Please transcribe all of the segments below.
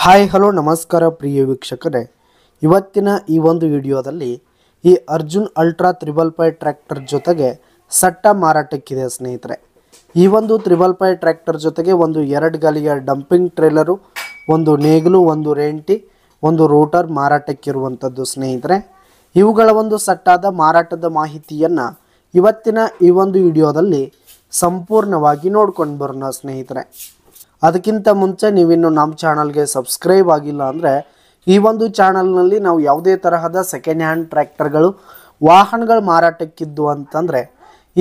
Hi hello ನಮಸ್ಕಾರ ಪ್ರಿಯ ವೀಕ್ಷಕರೇ, ಇವತ್ತಿನ ಈ ಒಂದು ವಿಡಿಯೋದಲ್ಲಿ ಈ ಅರ್ಜುನ್ ಅಲ್ಟ್ರಾ 555 ಟ್ರ್ಯಾಕ್ಟರ್ ಜೊತೆಗೆ ಸಟ್ಟ ಮಾರಾಟಕ್ಕಿದೆ ಸ್ನೇಹಿತರೆ. ಈ ಒಂದು 555 ಟ್ರ್ಯಾಕ್ಟರ್ ಜೊತೆಗೆ ಒಂದು 2 ಗಾಲಿಯ ಡಂಪಿಂಗ್ ಟ್ರೇಲರು, ಒಂದು ನೇಗಿಲು, ಒಂದು ರೇಂಟಿ, ಒಂದು ರೋಟರ್ ಮಾರಾಟಕ್ಕಿರುವಂಥದ್ದು ಸ್ನೇಹಿತರೆ. ಇವುಗಳ ಒಂದು ಸಟ್ಟಾದ ಮಾರಾಟದ ಮಾಹಿತಿಯನ್ನು ಇವತ್ತಿನ ಈ ಒಂದು ವಿಡಿಯೋದಲ್ಲಿ ಸಂಪೂರ್ಣವಾಗಿ ನೋಡ್ಕೊಂಡು ಬರೋಣ ಸ್ನೇಹಿತರೆ. ಅದಕ್ಕಿಂತ ಮುಂಚೆ ನೀವಿನ್ನು ನಮ್ಮ ಚಾನಲ್ಗೆ ಸಬ್ಸ್ಕ್ರೈಬ್ ಆಗಿಲ್ಲ ಅಂದರೆ ಈ ಒಂದು ಚಾನಲ್ನಲ್ಲಿ ನಾವು ಯಾವುದೇ ತರಹದ ಸೆಕೆಂಡ್ ಹ್ಯಾಂಡ್ ಟ್ರ್ಯಾಕ್ಟರ್ಗಳು, ವಾಹನಗಳು ಮಾರಾಟಕ್ಕಿದ್ದು ಅಂತಂದರೆ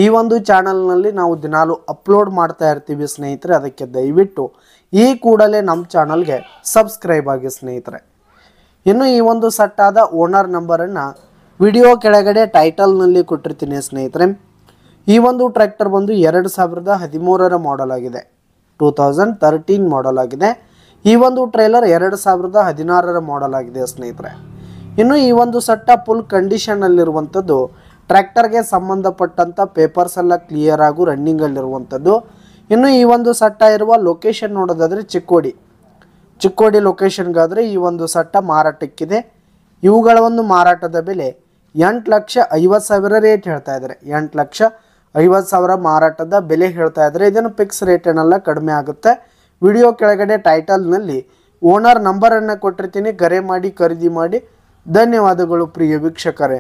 ಈ ಒಂದು ಚಾನಲ್ನಲ್ಲಿ ನಾವು ದಿನಾಲು ಅಪ್ಲೋಡ್ ಮಾಡ್ತಾ ಇರ್ತೀವಿ ಸ್ನೇಹಿತರೆ. ಅದಕ್ಕೆ ದಯವಿಟ್ಟು ಈ ಕೂಡಲೇ ನಮ್ಮ ಚಾನಲ್ಗೆ ಸಬ್ಸ್ಕ್ರೈಬ್ ಆಗಿ ಸ್ನೇಹಿತರೆ. ಇನ್ನು ಈ ಒಂದು ಸಟ್ಟಾದ ಓನರ್ ನಂಬರನ್ನು ವಿಡಿಯೋ ಕೆಳಗಡೆ ಟೈಟಲ್ನಲ್ಲಿ ಕೊಟ್ಟಿರ್ತೀನಿ ಸ್ನೇಹಿತರೆ. ಈ ಒಂದು ಟ್ರ್ಯಾಕ್ಟರ್ ಬಂದು 2013ರ ಮಾಡೆಲ್ ಆಗಿದೆ, 2013 ಮಾಡೆಲ್ ಆಗಿದೆ. ಈ ಒಂದು ಟ್ರೇಲರ್ 2016ರ ಮಾಡೆಲ್ ಆಗಿದೆ ಸ್ನೇಹಿತರೆ. ಇನ್ನು ಈ ಒಂದು ಸಟ್ಟ ಫುಲ್ ಕಂಡೀಷನ್ನಲ್ಲಿರುವಂಥದ್ದು, ಟ್ರ್ಯಾಕ್ಟರ್ಗೆ ಸಂಬಂಧಪಟ್ಟಂಥ ಪೇಪರ್ಸ್ ಎಲ್ಲ ಕ್ಲಿಯರ್ ಆಗು ರನ್ನಿಂಗಲ್ಲಿರುವಂಥದ್ದು. ಇನ್ನು ಈ ಒಂದು ಸಟ್ಟ ಇರುವ ಲೊಕೇಶನ್ ನೋಡೋದಾದರೆ ಚಿಕ್ಕೋಡಿ ಲೊಕೇಶನ್ಗಾದರೆ ಈ ಒಂದು ಸಟ್ಟ ಮಾರಾಟಕ್ಕಿದೆ. ಇವುಗಳ ಒಂದು ಮಾರಾಟದ ಬೆಲೆ 8,50,000 ರೇಟ್ ಹೇಳ್ತಾ ಇದ್ದಾರೆ. 8,50,000 ಮಾರಾಟದ ಬೆಲೆ ಹೇಳ್ತಾ ಇದ್ದಾರೆ. ಇದನ್ನು ಫಿಕ್ಸ್ ರೇಟ್ ಏನಲ್ಲ, ಕಡಿಮೆ ಆಗುತ್ತೆ. ವಿಡಿಯೋ ಕೆಳಗಡೆ ಟೈಟಲ್ನಲ್ಲಿ ಓನರ್ ನಂಬರನ್ನು ಕೊಟ್ಟಿರ್ತೀನಿ, ಕರೆ ಮಾಡಿ ಖರೀದಿ ಮಾಡಿ. ಧನ್ಯವಾದಗಳು ಪ್ರಿಯ ವೀಕ್ಷಕರೇ.